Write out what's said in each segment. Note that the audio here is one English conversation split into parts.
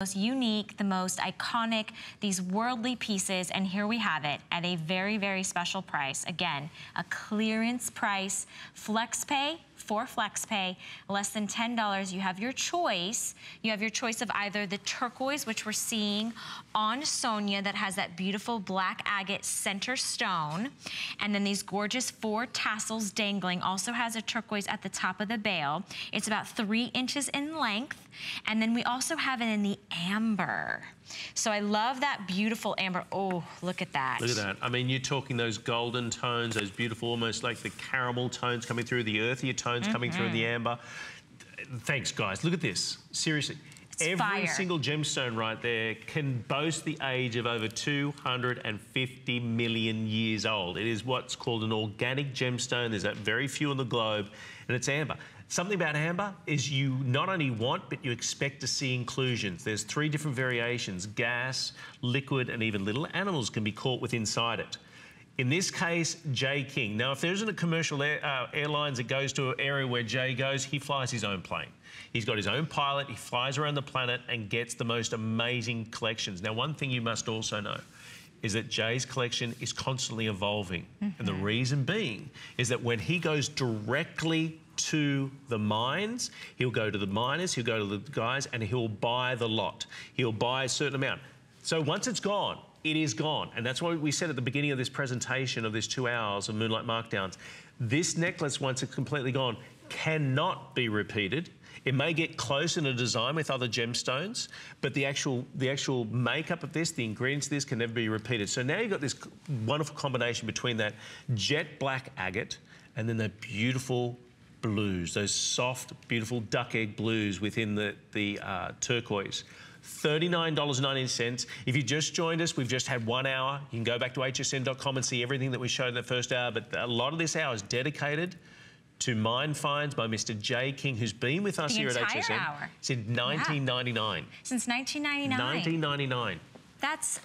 most unique, the most iconic, these worldly pieces, and here we have it at a very, very special price. Again, a clearance price, flex pay, for flex pay, less than $10. You have your choice. You have your choice of either the turquoise, which we're seeing on Sonia, that has that beautiful black agate center stone, and then these gorgeous 4 tassels dangling. Also has a turquoise at the top of the bail. It's about 3 inches in length, and then we also have it in the amber. So I love that beautiful amber. Oh, look at that. Look at that. I mean, you're talking those golden tones, those beautiful, almost like the caramel tones coming through, the earthier tones coming through the amber. Thanks, guys. Look at this. Seriously. Every single gemstone right there can boast the age of over 250 million years old. It is what's called an organic gemstone. There's very few on the globe, and it's amber. Something about amber is you not only want, but you expect to see inclusions. There's 3 different variations: gas, liquid, and even little animals can be caught with inside it. In this case, Jay King. Now, if there isn't a commercial airlines that goes to an area where Jay goes, he flies his own plane. He's got his own pilot, he flies around the planet and gets the most amazing collections. Now, one thing you must also know is that Jay's collection is constantly evolving. And the reason being is that when he goes directly to the mines, he'll go to the miners, he'll go to the guys, and he'll buy the lot. He'll buy a certain amount. So once it's gone, it is gone. And that's why we said at the beginning of this presentation of this 2 hours of Moonlight Markdowns, this necklace, once it's completely gone, cannot be repeated. It may get close in a design with other gemstones, but the actual makeup of this, the ingredients of this, can never be repeated. So now you've got this wonderful combination between that jet black agate and then the beautiful blues, those soft, beautiful duck egg blues within the turquoise. $39.90. If you just joined us, we've just had 1 hour. You can go back to hsn.com and see everything that we showed in the first hour, but a lot of this hour is dedicated to mine finds by Mr. Jay King, who's been with us here at HSN hour. Since 1999. Since 1999. 1999. That's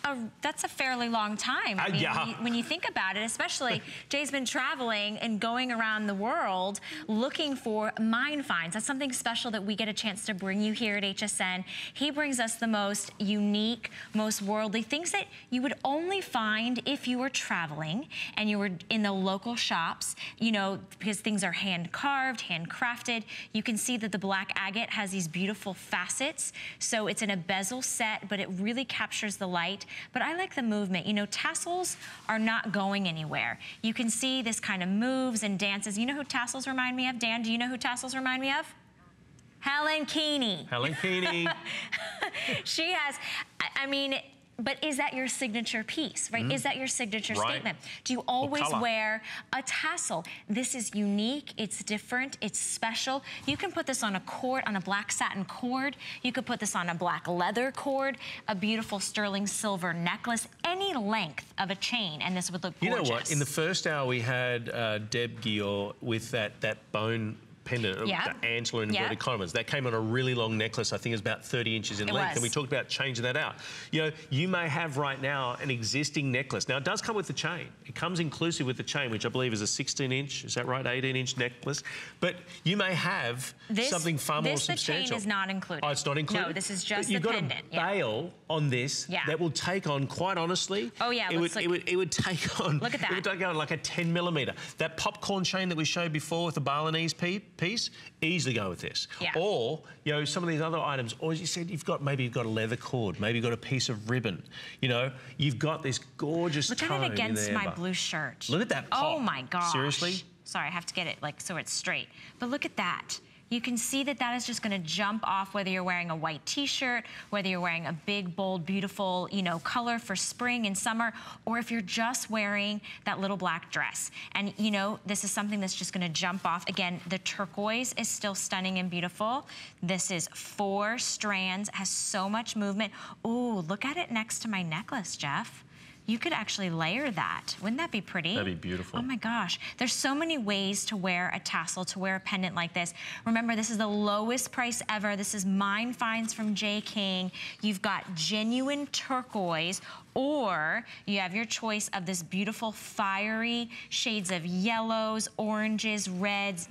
a fairly long time. I mean, when you think about it, especially Jay's been traveling and going around the world looking for mine finds. That's something special that we get a chance to bring you here at HSN. He brings us the most unique, most worldly things that you would only find if you were traveling and you were in the local shops, you know, because things are hand carved, hand crafted. You can see that the black agate has these beautiful facets. So it's in a bezel set, but it really captures the light. But I like the movement. You know, tassels are not going anywhere. You can see this kind of moves and dances. You know who tassels remind me of? Dan, do you know who tassels remind me of? Helen Keeney. Helen Keeney. She has, I mean, but is that your signature piece, right? Is that your signature statement? Do you always wear a tassel? This is unique, it's different, it's special. You can put this on a cord, on a black satin cord. You could put this on a black leather cord, a beautiful sterling silver necklace, any length of a chain, and this would look gorgeous. You know what? In the first hour, we had Deb Gior with that bone pendant, antler in inverted commas. That came on a really long necklace. I think it's about 30 inches in length. And we talked about changing that out. You know, you may have right now an existing necklace. Now, it does come with the chain. It comes inclusive with the chain, which I believe is a 16-inch, is that right? 18-inch necklace. But you may have something far more substantial. The chain is not included. Oh, it's not included? No, this is just the pendant. You've got a bail on this that will take on, quite honestly, it would take on, look at that. It would take on like a 10 millimeter. That popcorn chain that we showed before with the Balinese piece, easily go with this. Or, you know, some of these other items, or as you said, maybe you've got a leather cord, maybe you've got a piece of ribbon. You know, you've got this gorgeous tone. Look at it against my blue shirt. Look at that pop. Oh my gosh. Seriously? Sorry, I have to get it like so it's straight. But look at that. You can see that that is just gonna jump off whether you're wearing a white t-shirt, whether you're wearing a big, bold, beautiful, you know, color for spring and summer, or if you're just wearing that little black dress. And you know, this is something that's just gonna jump off. Again, the turquoise is still stunning and beautiful. This is 4 strands, has so much movement. Ooh, look at it next to my necklace, Jeff. You could actually layer that. Wouldn't that be pretty? That'd be beautiful. Oh my gosh. There's so many ways to wear a tassel, to wear a pendant like this. Remember, this is the lowest price ever. This is Mine Finds from Jay King. You've got genuine turquoise, or you have your choice of this beautiful fiery shades of yellows, oranges, reds,